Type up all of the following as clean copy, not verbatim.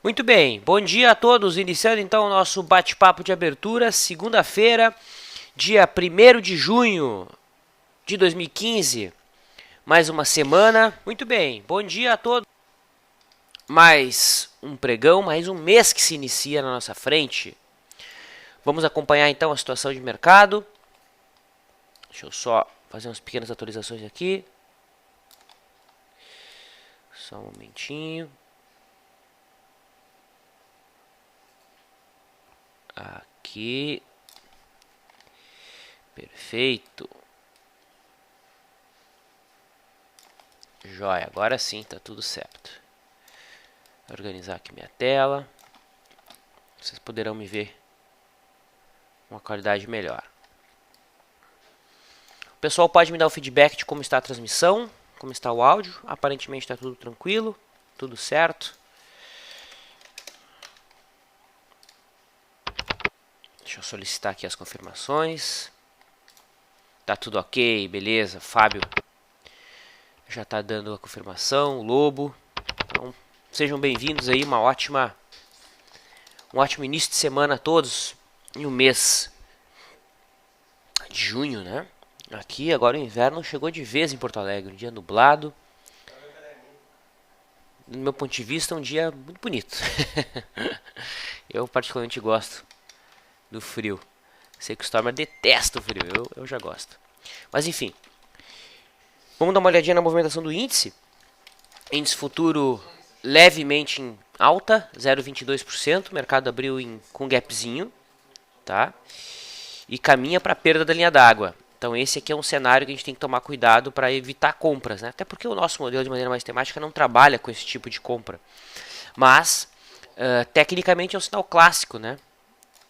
Muito bem, bom dia a todos, iniciando então o nosso bate-papo de abertura, segunda-feira, dia 1º de junho de 2015, mais uma semana. Muito bem, bom dia a todos. Mais um pregão, mais um mês que se inicia na nossa frente. Vamos acompanhar então a situação de mercado. Deixa eu só fazer umas pequenas atualizações aqui. Só um momentinho. Aqui. Perfeito. Joia, agora sim tá tudo certo. Vou organizar aqui minha tela. Vocês poderão me ver com uma qualidade melhor. O pessoal pode me dar o feedback de como está a transmissão, como está o áudio. Aparentemente está tudo tranquilo, tudo certo. Deixa eu solicitar aqui as confirmações. Tá tudo ok, beleza. Fábio já está dando a confirmação, o Lobo. Então, sejam bem-vindos aí, um ótimo início de semana a todos. Em um mês de junho, né? Aqui agora o inverno chegou de vez em Porto Alegre, um dia nublado. Do meu ponto de vista, um dia muito bonito. Eu particularmente gosto do frio. Sei que o Stormer detesta o frio, eu já gosto. Mas enfim, vamos dar uma olhadinha na movimentação do índice. Índice futuro levemente em alta, 0,22%. O mercado abriu com gapzinho, tá? E caminha para a perda da linha d'água. Então esse aqui é um cenário que a gente tem que tomar cuidado para evitar compras, né? Até porque o nosso modelo de maneira mais temática não trabalha com esse tipo de compra. Mas, tecnicamente é um sinal clássico, né?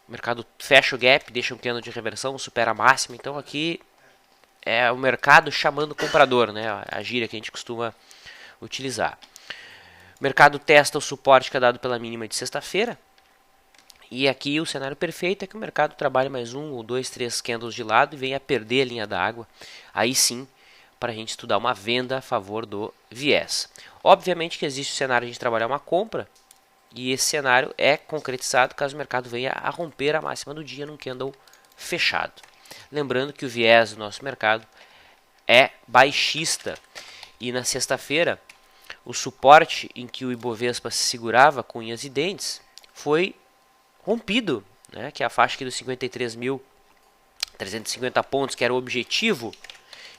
O mercado fecha o gap, deixa um candle de reversão, supera a máxima. Então aqui é o mercado chamando o comprador, né? A gíria que a gente costuma utilizar. O mercado testa o suporte que é dado pela mínima de sexta-feira. E aqui o cenário perfeito é que o mercado trabalhe mais um ou dois, três candles de lado e venha a perder a linha d'água. Aí sim, para a gente estudar uma venda a favor do viés. Obviamente que existe o cenário de a gente trabalhar uma compra. E esse cenário é concretizado caso o mercado venha a romper a máxima do dia num candle fechado. Lembrando que o viés do nosso mercado é baixista. E na sexta-feira, o suporte em que o Ibovespa se segurava com unhas e dentes foi rompido, né, que é a faixa aqui dos 53.350 pontos, que era o objetivo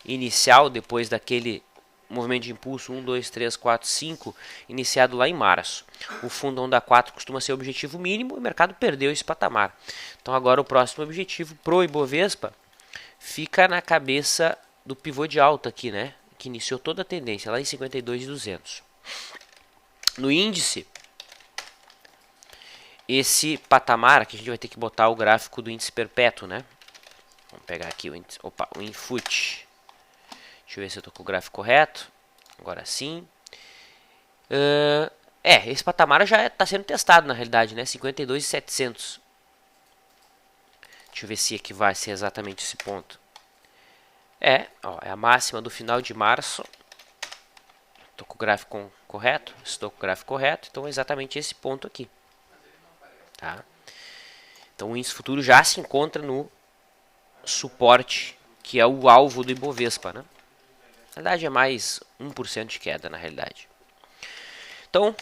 inicial depois daquele movimento de impulso 1, 2, 3, 4, 5, iniciado lá em março. O fundo onda 4 costuma ser o objetivo mínimo e o mercado perdeu esse patamar. Então agora o próximo objetivo pro Ibovespa fica na cabeça do pivô de alta aqui, né, que iniciou toda a tendência lá em 52.200. No índice, esse patamar, aqui a gente vai ter que botar o gráfico do índice perpétuo, né? Vamos pegar aqui o índice, o Infut. Deixa eu ver se eu estou com o gráfico correto. Agora sim. Esse patamar já está sendo testado na realidade, né? 52.700. Deixa eu ver se aqui vai ser exatamente esse ponto. É a máxima do final de março. Estou com o gráfico correto? Estou com o gráfico correto, então é exatamente esse ponto aqui. Tá? Então o índice futuro já se encontra no suporte, que é o alvo do Ibovespa, né? Na realidade é mais 1% de queda, na realidade. Então,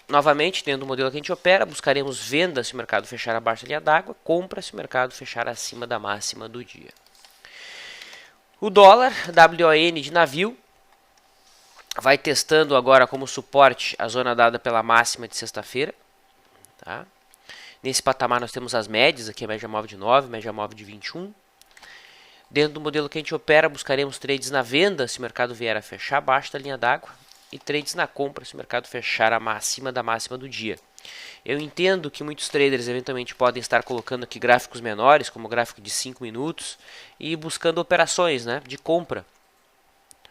novamente, dentro do modelo que a gente opera, buscaremos venda se o mercado fechar abaixo da linha d'água, compra se o mercado fechar acima da máxima do dia. O dólar, WON de navio, vai testando agora como suporte a zona dada pela máxima de sexta-feira, tá? Nesse patamar nós temos as médias, aqui a média móvel de 9, média móvel de 21. Dentro do modelo que a gente opera, buscaremos trades na venda se o mercado vier a fechar abaixo da linha d'água e trades na compra se o mercado fechar acima da máxima do dia. Eu entendo que muitos traders eventualmente podem estar colocando aqui gráficos menores, como o gráfico de 5 minutos, e buscando operações, né, de compra.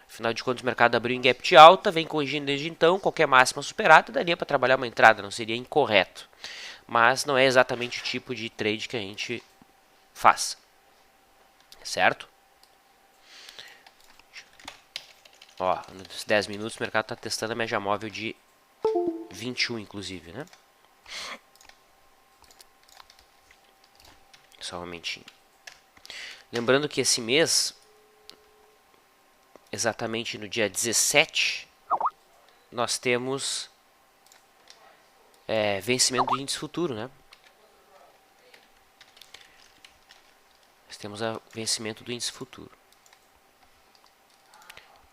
Afinal de contas, o mercado abriu em gap de alta, vem corrigindo desde então, qualquer máxima superada daria para trabalhar uma entrada, não seria incorreto. Mas não é exatamente o tipo de trade que a gente faz. Certo? Nos 10 minutos o mercado está testando a média móvel de 21, inclusive, né? Só um momentinho. Lembrando que esse mês, exatamente no dia 17, nós temos vencimento do índice futuro, né? Nós temos o vencimento do índice futuro.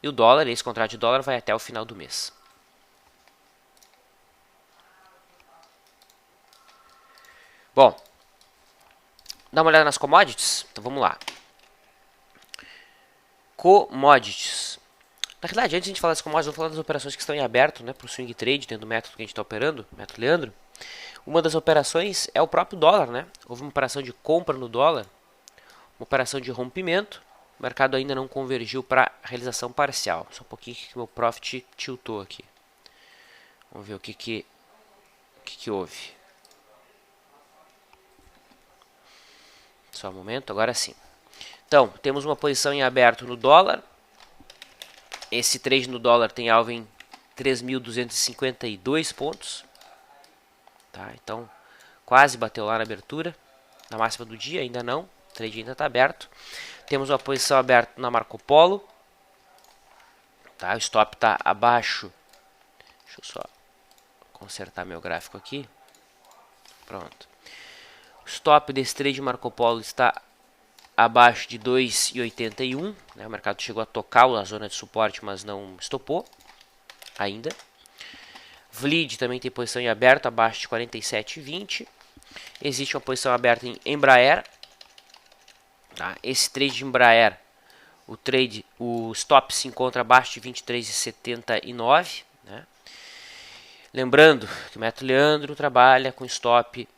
E o dólar, esse contrato de dólar vai até o final do mês. Bom, dá uma olhada nas commodities? Então vamos lá. Commodities. Na realidade, antes de a gente falar das commodities, vamos falar das operações que estão em aberto, né, para o swing trade, dentro do método que a gente está operando, método Leandro. Uma das operações é o próprio dólar, né? Houve uma operação de compra no dólar, uma operação de rompimento. O mercado ainda não convergiu para realização parcial. Só um pouquinho que meu profit tiltou aqui. Vamos ver o que houve. Só um momento, agora sim. Então, temos uma posição em aberto no dólar. Esse trade no dólar tem alvo em 3.252 pontos. Tá, então, quase bateu lá na abertura. Na máxima do dia, ainda não. O trade ainda está aberto. Temos uma posição aberta na Marco Polo. Tá, o stop está abaixo. Deixa eu só consertar meu gráfico aqui. Pronto. O stop desse trade Marco Polo está abaixo de 2,81. Né? O mercado chegou a tocar a zona de suporte, mas não estopou ainda. VLID também tem posição em aberto, abaixo de 47,20. Existe uma posição aberta em Embraer. Tá? Esse trade de Embraer, o stop se encontra abaixo de 23,79. Né? Lembrando que o método Leandro trabalha com stop,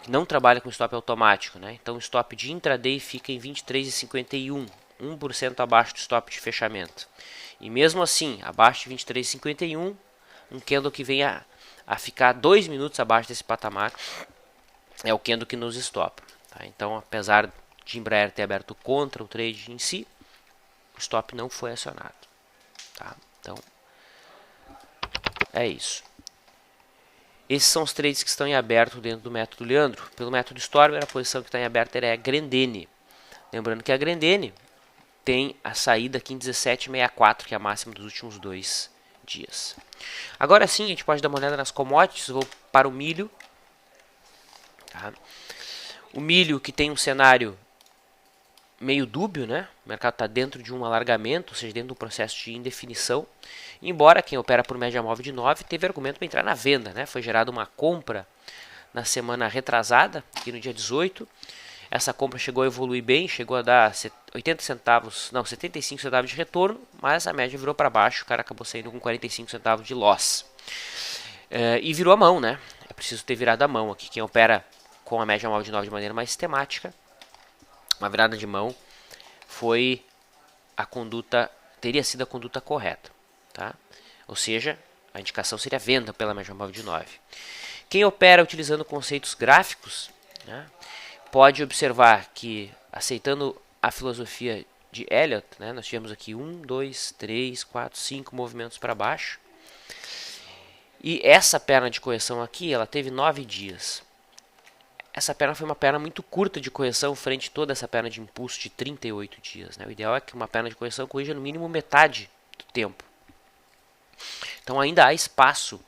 não trabalha com stop automático. Né? Então o stop de intraday fica em 23,51, 1% abaixo do stop de fechamento. E mesmo assim, abaixo de 23,51, um candle que vem a ficar 2 minutos abaixo desse patamar é o candle que nos stopa. Tá? Então, apesar de Embraer ter aberto contra o trade em si, o stop não foi acionado. Tá? Então, é isso. Esses são os trades que estão em aberto dentro do método Leandro. Pelo método Stormer, a posição que está em aberto é a Grendene. Lembrando que a Grendene tem a saída aqui em 17,64, que é a máxima dos últimos 2 dias. Agora sim, a gente pode dar uma olhada nas commodities. Eu vou para o milho. Tá? O milho que tem um cenário meio dúbio, né? O mercado está dentro de um alargamento, ou seja, dentro de um processo de indefinição. Embora quem opera por média móvel de 9 teve argumento para entrar na venda, né? Foi gerada uma compra na semana retrasada, aqui no dia 18. Essa compra chegou a evoluir bem, chegou a dar 80 centavos, não, 75 centavos de retorno, mas a média virou para baixo, o cara acabou saindo com 45 centavos de loss. E virou a mão, né? É preciso ter virado a mão aqui. Quem opera com a média móvel de 9 de maneira mais sistemática, uma virada de mão foi a conduta, teria sido a conduta correta, tá? Ou seja, a indicação seria venda pela média móvel de 9. Quem opera utilizando conceitos gráficos, né, pode observar que, aceitando a filosofia de Elliott, né, nós tivemos aqui 1, 2, 3, 4, 5 movimentos para baixo. E essa perna de correção aqui, ela teve 9 dias. Essa perna foi uma perna muito curta de correção frente a toda essa perna de impulso de 38 dias. Né? O ideal é que uma perna de correção corrija no mínimo metade do tempo. Então ainda há espaço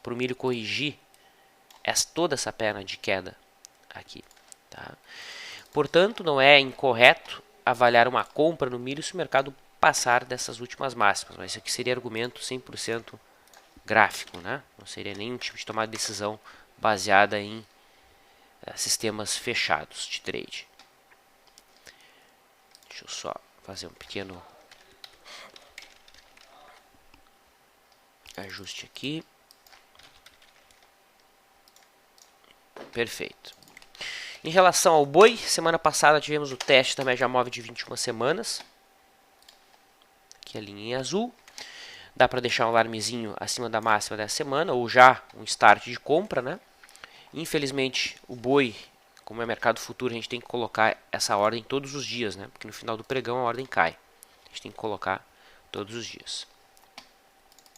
para o milho corrigir toda essa perna de queda aqui. Tá? Portanto, não é incorreto avaliar uma compra no milho se o mercado passar dessas últimas máximas. Mas isso aqui seria argumento 100% gráfico. Né? Não seria nenhum tipo de tomada de decisão baseada em sistemas fechados de trade. Deixa eu só fazer um pequeno ajuste aqui. Perfeito. Em relação ao boi, semana passada tivemos o teste da média móvel de 21 semanas. Aqui a linha em azul. Dá para deixar um alarmezinho acima da máxima dessa semana, ou já um start de compra, né? Infelizmente, o boi, como é mercado futuro, a gente tem que colocar essa ordem todos os dias, né? Porque no final do pregão a ordem cai. A gente tem que colocar todos os dias.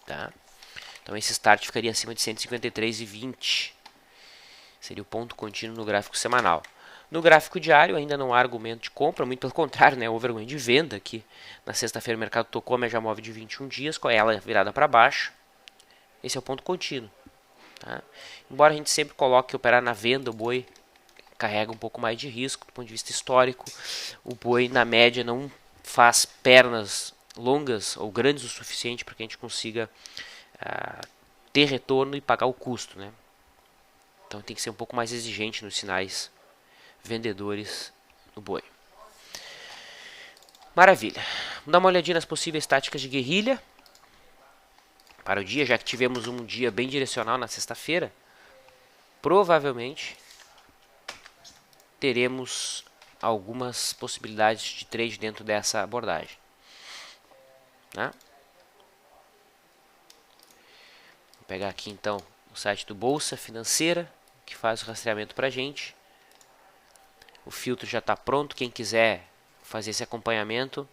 Tá? Então esse start ficaria acima de 153,20. Seria o ponto contínuo no gráfico semanal. No gráfico diário ainda não há argumento de compra, muito pelo contrário, né? Houve argumento de venda aqui. Na sexta-feira o mercado tocou a média móvel de 21 dias, com ela virada para baixo. Esse é o ponto contínuo. Tá? Embora a gente sempre coloque que operar na venda, o boi carrega um pouco mais de risco do ponto de vista histórico. O boi, na média, não faz pernas longas ou grandes o suficiente para que a gente consiga ter retorno e pagar o custo, né? Então tem que ser um pouco mais exigente nos sinais vendedores no boi. Maravilha. Vamos dar uma olhadinha nas possíveis táticas de guerrilha para o dia, já que tivemos um dia bem direcional na sexta-feira. Provavelmente teremos algumas possibilidades de trade dentro dessa abordagem. Né? Vou pegar aqui então o site do Bolsa Financeira, que faz o rastreamento para a gente. O filtro já está pronto, quem quiser fazer esse acompanhamento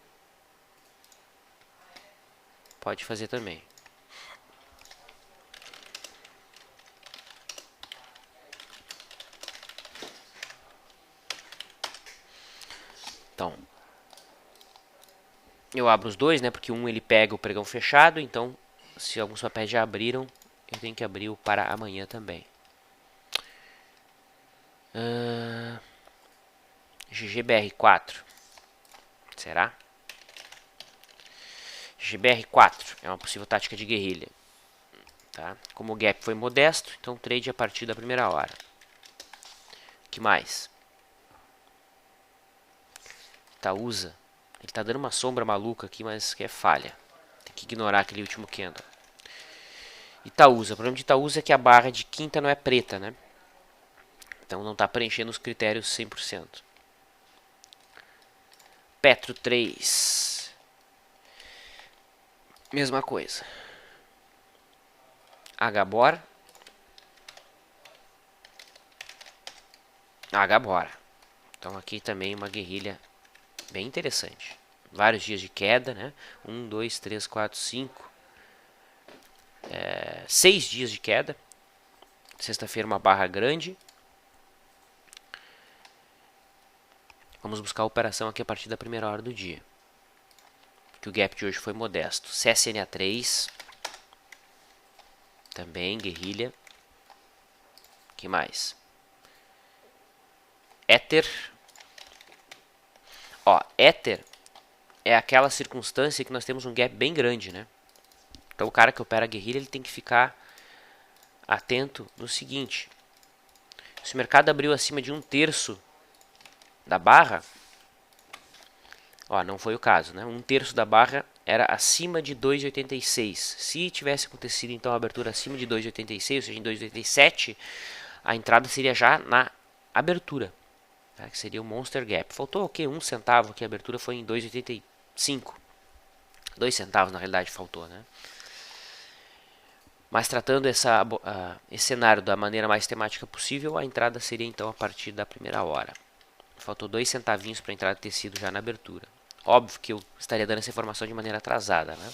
pode fazer também. Então, eu abro os dois, né? Porque um ele pega o pregão fechado, então se alguns papéis já abriram, eu tenho que abrir o para amanhã também. GGBR4. Será? GBR4 é uma possível tática de guerrilha. Tá? Como o gap foi modesto, então trade a partir da primeira hora. O que mais? Itaúsa. Ele está dando uma sombra maluca aqui, mas que é falha. Tem que ignorar aquele último candle. Itaúsa. O problema de Itaúsa é que a barra de quinta não é preta, né? Então não está preenchendo os critérios 100%. Petro 3. Mesma coisa. Hbor. Hbor. Então aqui também uma guerrilha bem interessante. Vários dias de queda, né? 1, 2, 3, 4, 5. 6 dias de queda. Sexta-feira uma barra grande. Vamos buscar a operação aqui a partir da primeira hora do dia. Que o gap de hoje foi modesto. CSNA3. Também guerrilha. Que mais? Ether. Ó, Ether é aquela circunstância que nós temos um gap bem grande, né? Então o cara que opera a guerrilha ele tem que ficar atento no seguinte: se o mercado abriu acima de 1/3 da barra, ó, não foi o caso, né? 1/3 da barra era acima de 2,86. Se tivesse acontecido então a abertura acima de 2,86, ou seja, em 2,87, a entrada seria já na abertura, tá? Que seria o Monster Gap. Faltou o quê? 1 centavo, que a abertura foi em 2,85. 2 centavos na realidade faltou, né? Mas tratando esse cenário da maneira mais temática possível, a entrada seria então a partir da primeira hora. Faltou 2 centavinhos para a entrada ter sido já na abertura. Óbvio que eu estaria dando essa informação de maneira atrasada, né?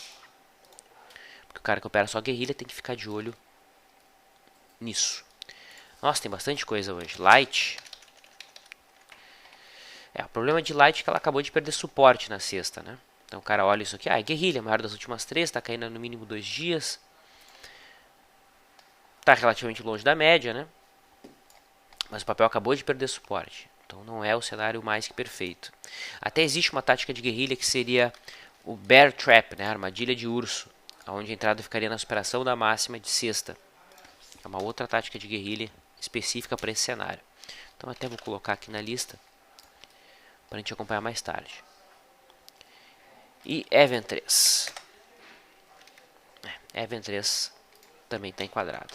Porque o cara que opera só guerrilha tem que ficar de olho nisso. Nossa, tem bastante coisa hoje. Light. O problema de Light é que ela acabou de perder suporte na sexta, né? Então o cara olha isso aqui, é guerrilha, maior das últimas 3, está caindo no mínimo 2 dias. Está relativamente longe da média, né? Mas o papel acabou de perder suporte. Então não é o cenário mais que perfeito. Até existe uma tática de guerrilha que seria o Bear Trap, né? A armadilha de urso, onde a entrada ficaria na superação da máxima de sexta. É uma outra tática de guerrilha específica para esse cenário. Então até vou colocar aqui na lista para a gente acompanhar mais tarde. E Event 3. Event 3 também está enquadrado.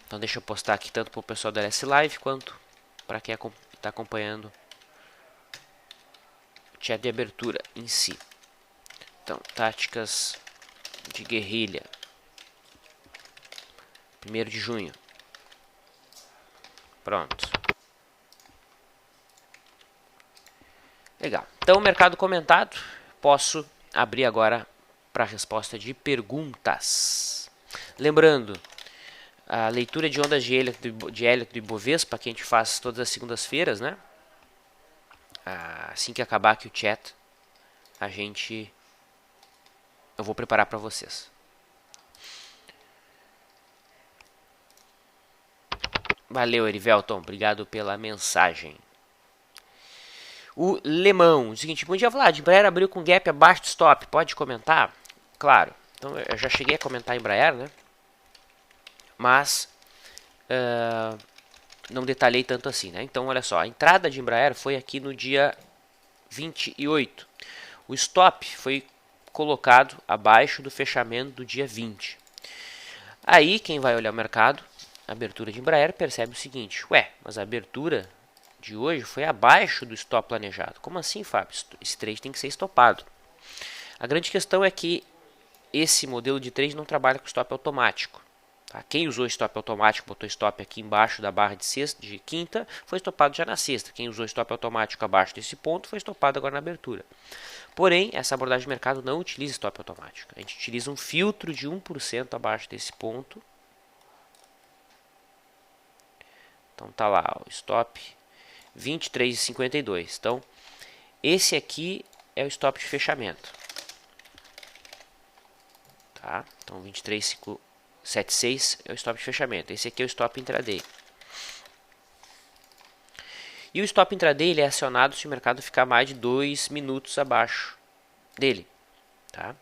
Então deixa eu postar aqui tanto para o pessoal da LS Live quanto para quem está acompanhando o chat de abertura em si. Então, táticas de guerrilha. 1º de junho. Pronto. Legal. Então, mercado comentado. Posso abrir agora para a resposta de perguntas. Lembrando, a leitura de ondas de Elliott do Ibovespa, que a gente faz todas as segundas-feiras, né? Assim que acabar aqui o chat, eu vou preparar para vocês. Valeu, Erivelton, obrigado pela mensagem. O Lemão, o seguinte, bom dia, Vlad, Embraer abriu com gap abaixo do stop, pode comentar? Claro, então eu já cheguei a comentar Embraer, né? Mas não detalhei tanto assim, né? Então, olha só, a entrada de Embraer foi aqui no dia 28. O stop foi colocado abaixo do fechamento do dia 20. Aí, quem vai olhar o mercado, a abertura de Embraer, percebe o seguinte, ué, mas a abertura de hoje foi abaixo do stop planejado. Como assim, Fábio? Esse trade tem que ser estopado. A grande questão é que esse modelo de trade não trabalha com stop automático. Tá? Quem usou stop automático, botou stop aqui embaixo da barra de quinta, foi estopado já na sexta. Quem usou stop automático abaixo desse ponto, foi estopado agora na abertura. Porém, essa abordagem de mercado não utiliza stop automático. A gente utiliza um filtro de 1% abaixo desse ponto. Então tá lá, o stop 23,52. Então, esse aqui é o stop de fechamento. Tá? Então, 23,76 é o stop de fechamento. Esse aqui é o stop intraday. E o stop intraday ele é acionado se o mercado ficar mais de 2 minutos abaixo dele. Tá?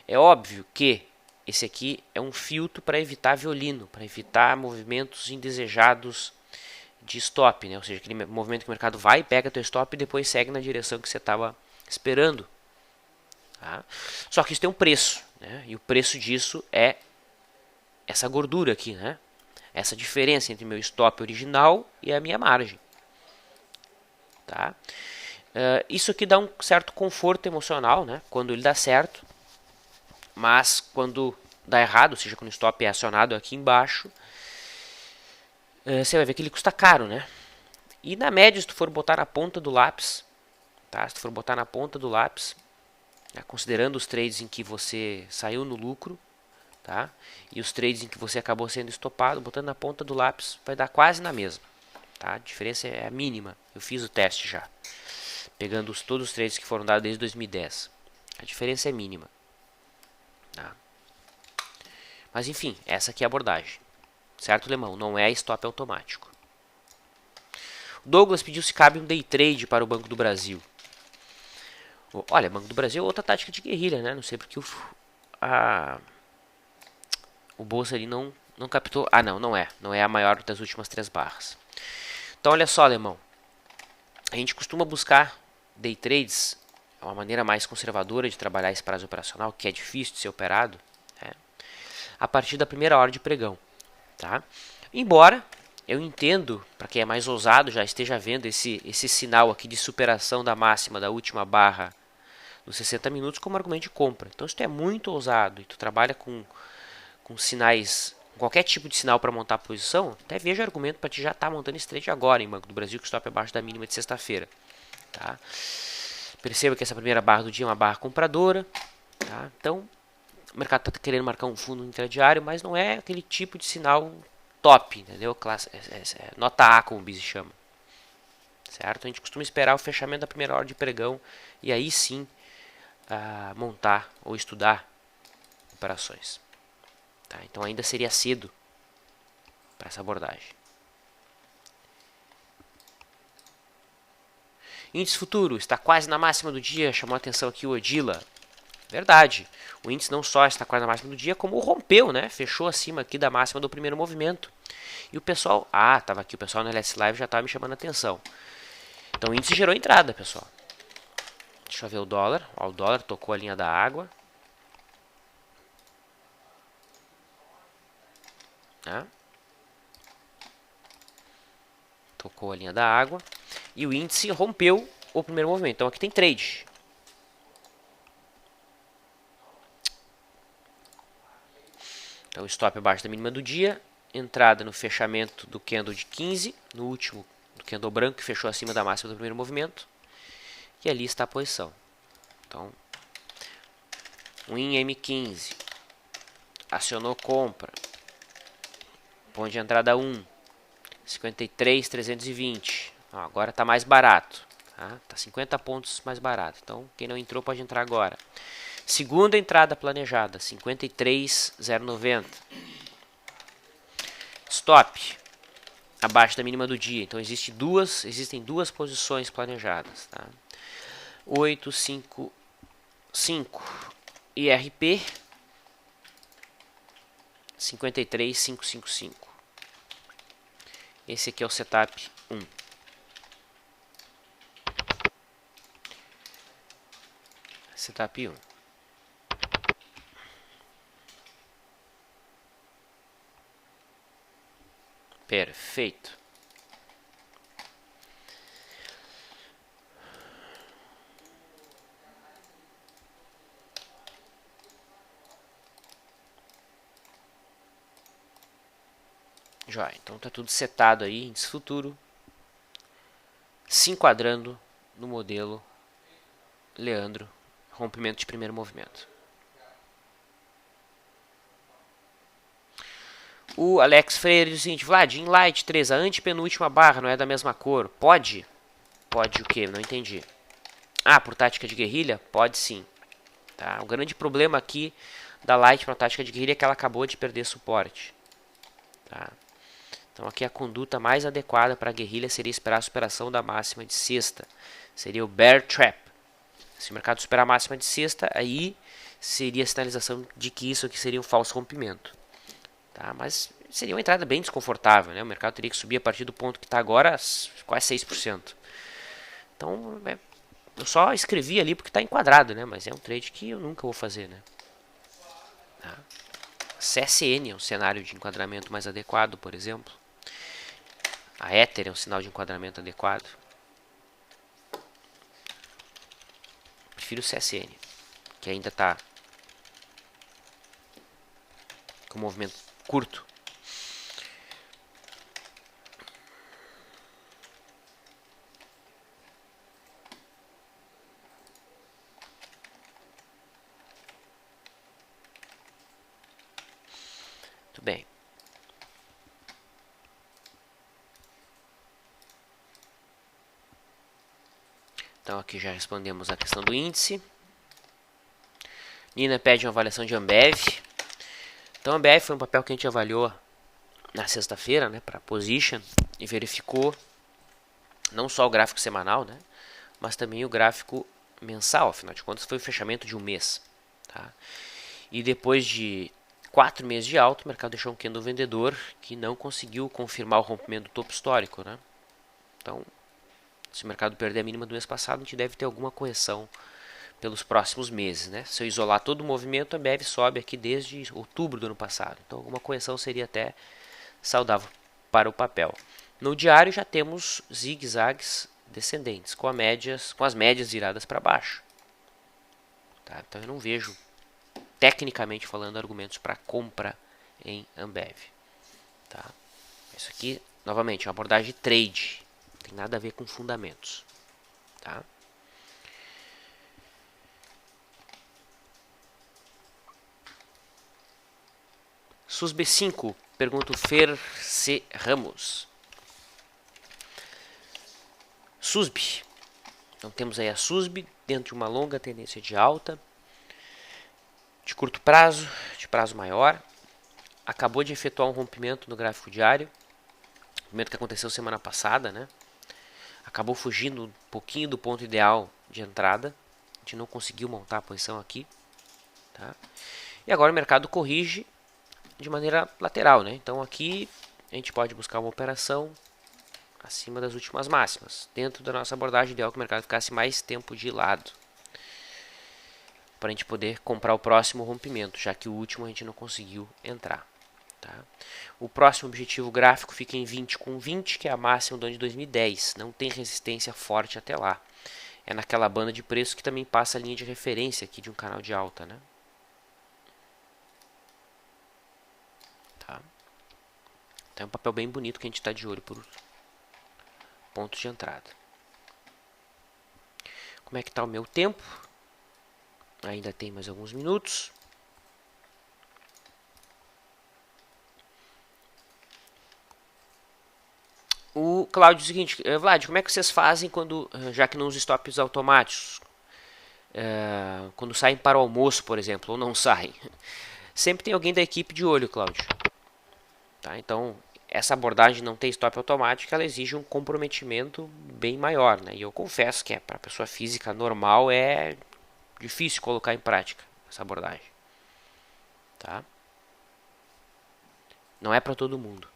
É óbvio que esse aqui é um filtro para evitar violino, para evitar movimentos indesejados de stop, né? Ou seja, aquele movimento que o mercado vai, pega teu stop e depois segue na direção que você estava esperando. Tá? Só que isso tem um preço, né? E o preço disso é essa gordura aqui, né? Essa diferença entre meu stop original e a minha margem. Tá? Isso aqui dá um certo conforto emocional, né? Quando ele dá certo, mas quando dá errado, ou seja, quando o stop é acionado aqui embaixo, você vai ver que ele custa caro, né? E na média, se tu for botar na ponta do lápis, tá? Se tu for botar na ponta do lápis, né? Considerando os trades em que você saiu no lucro, tá? E os trades em que você acabou sendo estopado, botando na ponta do lápis, vai dar quase na mesma, tá? A diferença é a mínima. Eu fiz o teste já, pegando todos os trades que foram dados desde 2010. A diferença é mínima, tá? Mas enfim, essa aqui é a abordagem. Certo, Lemão? Não é stop automático. Douglas pediu se cabe um day trade para o Banco do Brasil. Olha, Banco do Brasil é outra tática de guerrilha, né? Não sei porque o bolso ali não captou. Ah, não é. Não é a maior das últimas 3 barras. Então, olha só, Alemão. A gente costuma buscar day trades, é uma maneira mais conservadora de trabalhar esse prazo operacional, que é difícil de ser operado, né? A partir da primeira hora de pregão. Tá? Embora eu entendo, para quem é mais ousado, já esteja vendo esse sinal aqui de superação da máxima da última barra nos 60 minutos como argumento de compra. Então, se tu é muito ousado e tu trabalha com sinais, qualquer tipo de sinal para montar a posição, até vejo argumento para te já estar montando esse trade agora em Banco do Brasil, que o stop é abaixo da mínima de sexta-feira. Tá? Perceba que essa primeira barra do dia é uma barra compradora. Tá? Então, o mercado está querendo marcar um fundo intradiário, mas não é aquele tipo de sinal top, entendeu? Nota A, como o Bizzi chama. Certo? A gente costuma esperar o fechamento da primeira hora de pregão e aí sim montar ou estudar operações. Tá? Então ainda seria cedo para essa abordagem. Índice futuro está quase na máxima do dia, chamou a atenção aqui o Odila. Verdade, o índice não só está quase na máxima do dia, como rompeu, né? Fechou acima aqui da máxima do primeiro movimento. E o pessoal, estava aqui, o pessoal no LS Live já estava me chamando a atenção. Então o índice gerou entrada, pessoal. Deixa eu ver o dólar. Ó, o dólar tocou a linha da água. Né? Tocou a linha da água. E o índice rompeu o primeiro movimento. Então aqui tem trade. Então stop abaixo da mínima do dia. Entrada no fechamento do candle de 15. No último do candle branco que fechou acima da máxima do primeiro movimento. E ali está a posição. Então, win M15. Acionou compra. Ponto de entrada 1, 53.320. Agora está mais barato. Tá 50 pontos mais barato. Então, quem não entrou pode entrar agora. Segunda entrada planejada, 53.090. Stop. Abaixo da mínima do dia. Então, existem duas posições planejadas. Tá? 855 IRP 53.555. Esse aqui é o setup 1. Setup 1. Perfeito. Joia, então tá tudo setado aí, índice futuro, se enquadrando no modelo Leandro, rompimento de primeiro movimento. O Alex Freire diz o seguinte: Vlad, em Light 3, a antepenúltima barra não é da mesma cor? Pode? Pode o quê? Não entendi. Ah, por tática de guerrilha? Pode sim. Tá? O grande problema aqui da Light para a tática de guerrilha é que ela acabou de perder suporte. Tá? Então aqui a conduta mais adequada para a guerrilha seria esperar a superação da máxima de sexta. Seria o Bear Trap. Se o mercado superar a máxima de sexta, aí seria a sinalização de que isso aqui seria um falso rompimento. Tá? Mas seria uma entrada bem desconfortável. Né? O mercado teria que subir a partir do ponto que está agora, quase 6%. Então, eu só escrevi ali porque está enquadrado, né? Mas é um trade que eu nunca vou fazer. Né? Tá? CSN é um cenário de enquadramento mais adequado, por exemplo. A Ether é um sinal de enquadramento adequado. Prefiro o CSN, que ainda está com movimento curto. Muito bem. Então aqui já respondemos a questão do índice. Nina pede uma avaliação de Ambev. Então a Ambev foi um papel que a gente avaliou na sexta-feira, né, para position, e verificou não só o gráfico semanal, né, mas também o gráfico mensal. Afinal de contas foi o fechamento de um mês. Tá? E depois de 4 meses de alta, o mercado deixou um candle vendedor que não conseguiu confirmar o rompimento do topo histórico. Né? Então, se o mercado perder a mínima do mês passado, a gente deve ter alguma correção pelos próximos meses. Né? Se eu isolar todo o movimento, a Ambev sobe aqui desde outubro do ano passado. Então, alguma correção seria até saudável para o papel. No diário já temos zigue-zagues descendentes, com as médias viradas para baixo. Tá? Então eu não vejo, tecnicamente falando, argumentos para compra em Ambev. Tá? Isso aqui, novamente, é uma abordagem de trade. Não tem nada a ver com fundamentos. Tá? SUSB5, pergunta o Fer C. Ramos. SUSB. Então temos aí a SUSB dentro de uma longa tendência de alta, de curto prazo, de prazo maior. Acabou de efetuar um rompimento no gráfico diário, rompimento que aconteceu semana passada, né? Acabou fugindo um pouquinho do ponto ideal de entrada. A gente não conseguiu montar a posição aqui. Tá? E agora o mercado corrige de maneira lateral, né? Então aqui a gente pode buscar uma operação acima das últimas máximas, dentro da nossa abordagem ideal, que o mercado ficasse mais tempo de lado, para a gente poder comprar o próximo rompimento, já que o último a gente não conseguiu entrar. Tá? O próximo objetivo gráfico fica em 20,20, que é a máxima do ano de 2010, não tem resistência forte até lá. É naquela banda de preço que também passa a linha de referência aqui de um canal de alta. Né? Tá? Então é um papel bem bonito que a gente está de olho por pontos de entrada. Como é que está o meu tempo? Ainda tem mais alguns minutos. O Cláudio, é o seguinte, Vlad, como é que vocês fazem quando, já que não usam stops automáticos, quando saem para o almoço, por exemplo, ou não saem? Sempre tem alguém da equipe de olho, Cláudio. Tá? Então, essa abordagem não ter stop automático, ela exige um comprometimento bem maior, né? E eu confesso que para a pessoa física normal é difícil colocar em prática essa abordagem. Tá? Não é para todo mundo.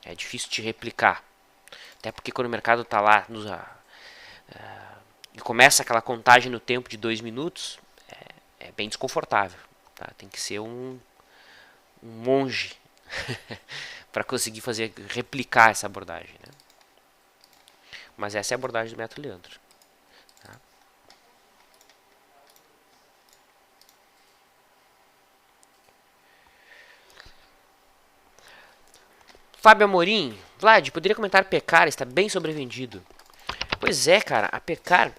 É difícil de replicar. Até porque quando o mercado está lá e começa aquela contagem no tempo de 2 minutos, é bem desconfortável. Tá? Tem que ser um monge para conseguir replicar essa abordagem. Né? Mas essa é a abordagem do método Leandro. Tá? Fábio Amorim, Vlad, poderia comentar Pecar, está bem sobrevendido. Pois é, cara, a Pecar,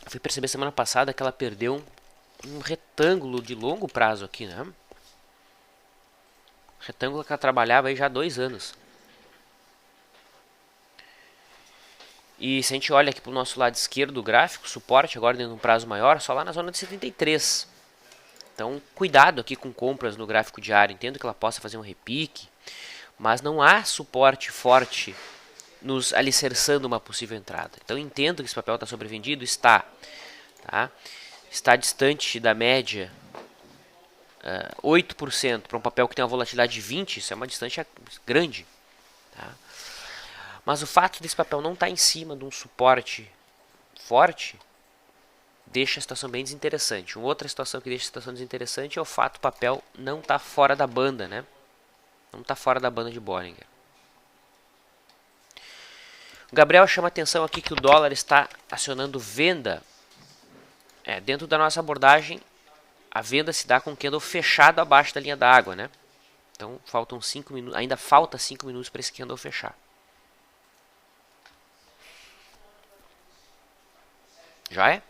eu fui perceber semana passada que ela perdeu um retângulo de longo prazo aqui, né? Retângulo que ela trabalhava aí já há 2 anos. E se a gente olha aqui para o nosso lado esquerdo do gráfico, suporte agora dentro de um prazo maior, só lá na zona de 73. Então, cuidado aqui com compras no gráfico diário. Entendo que ela possa fazer um repique, mas não há suporte forte nos alicerçando uma possível entrada. Então, entendo que esse papel está sobrevendido, está. Tá? Está distante da média 8% para um papel que tem uma volatilidade de 20%, isso é uma distância grande. Tá? Mas o fato desse papel não estar em cima de um suporte forte deixa a situação bem desinteressante. Uma outra situação que deixa a situação desinteressante é o fato do papel não estar fora da banda, né? Não está fora da banda de Bollinger. O Gabriel chama a atenção aqui que o dólar está acionando venda. Dentro da nossa abordagem, a venda se dá com o candle fechado abaixo da linha d'água, né? Então faltam 5 minutos, ainda falta 5 minutos para esse candle fechar. Já é?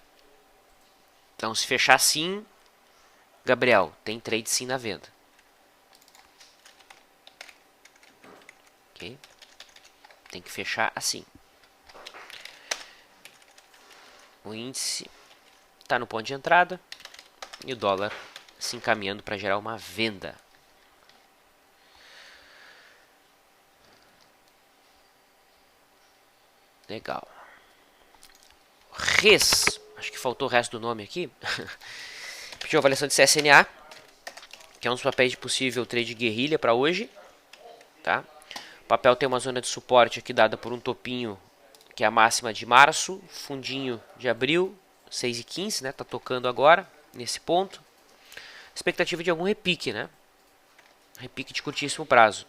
Então se fechar assim, Gabriel, tem trade sim na venda. Ok? Tem que fechar assim. O índice está no ponto de entrada e o dólar se encaminhando para gerar uma venda. Legal. RES, acho que faltou o resto do nome aqui. Pediu avaliação de CSNA, que é um dos papéis de possível trade guerrilha para hoje. Tá? O papel tem uma zona de suporte aqui dada por um topinho, que é a máxima de março, fundinho de abril, 6,15, né? Tá tocando agora, nesse ponto. Expectativa de algum repique, né? Repique de curtíssimo prazo.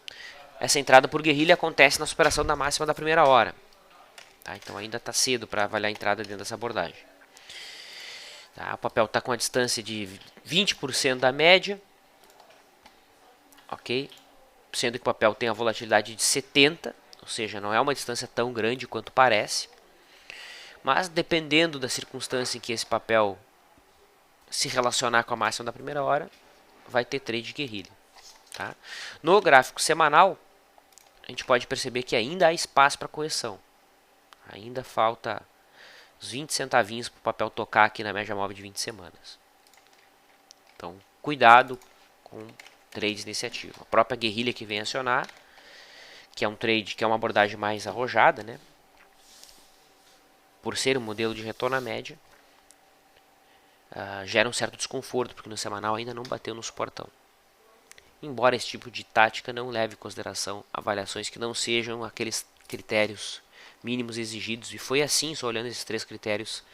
Essa entrada por guerrilha acontece na superação da máxima da primeira hora. Tá? Então ainda está cedo para avaliar a entrada dentro dessa abordagem. Tá? O papel está com a distância de 20% da média. Ok? Sendo que o papel tem a volatilidade de 70%. Ou seja, não é uma distância tão grande quanto parece. Mas dependendo da circunstância em que esse papel se relacionar com a máxima da primeira hora, vai ter trade guerrilha. Tá? No gráfico semanal, a gente pode perceber que ainda há espaço para correção. Ainda falta os 20 centavinhos para o papel tocar aqui na média móvel de 20 semanas. Então, cuidado com trades nesse ativo. A própria guerrilha que vem acionar, que é um trade, que é uma abordagem mais arrojada, né? Por ser um modelo de retorno à média, gera um certo desconforto, porque no semanal ainda não bateu no suportão. Embora esse tipo de tática não leve em consideração avaliações que não sejam aqueles critérios mínimos exigidos, e foi assim, só olhando esses 3 critérios,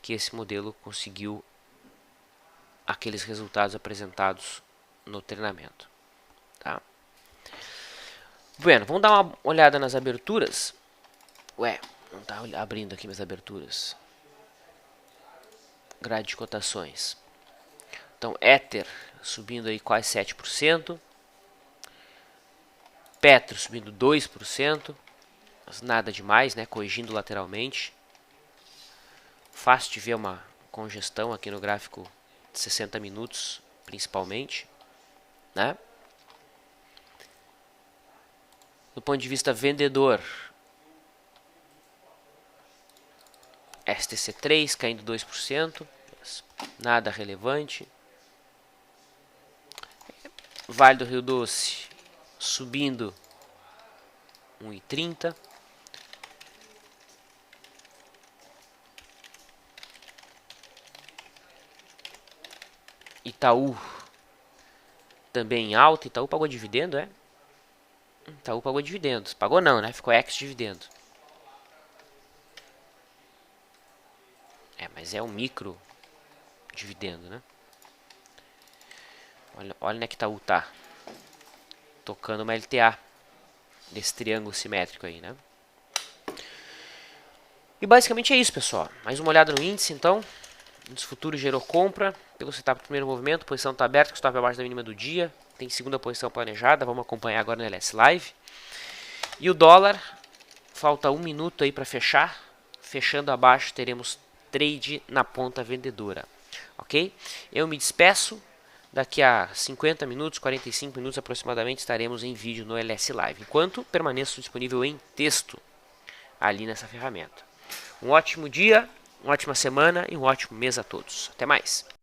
que esse modelo conseguiu aqueles resultados apresentados no treinamento. Tá? Bueno, vamos dar uma olhada nas aberturas. Ué, não está abrindo aqui minhas aberturas. Grade de cotações. Então, Ether subindo aí quase 7%. Petro subindo 2%. Mas nada demais, né? Corrigindo lateralmente. Fácil de ver uma congestão aqui no gráfico de 60 minutos, principalmente, né? Do ponto de vista vendedor, STC3 caindo 2%, nada relevante. Vale do Rio Doce subindo 1,30. Itaú também em alta. Itaú pagou dividendo, é? Itaú pagou dividendos. Pagou não, né? Ficou ex-dividendo. É, mas é um micro dividendo, né? Olha onde é que Itaú tá. Tocando uma LTA. Desse triângulo simétrico aí, né? E basicamente é isso, pessoal. Mais uma olhada no índice, então. Índice futuro gerou compra. Pelo setup do primeiro movimento. Posição está aberta, que stop abaixo da mínima do dia. Tem segunda posição planejada. Vamos acompanhar agora no LS Live. E o dólar. Falta 1 minuto aí para fechar. Fechando abaixo, teremos trade na ponta vendedora. Ok? Eu me despeço. Daqui a 50 minutos, 45 minutos aproximadamente, estaremos em vídeo no LS Live. Enquanto, permaneço disponível em texto ali nessa ferramenta. Um ótimo dia, uma ótima semana e um ótimo mês a todos. Até mais!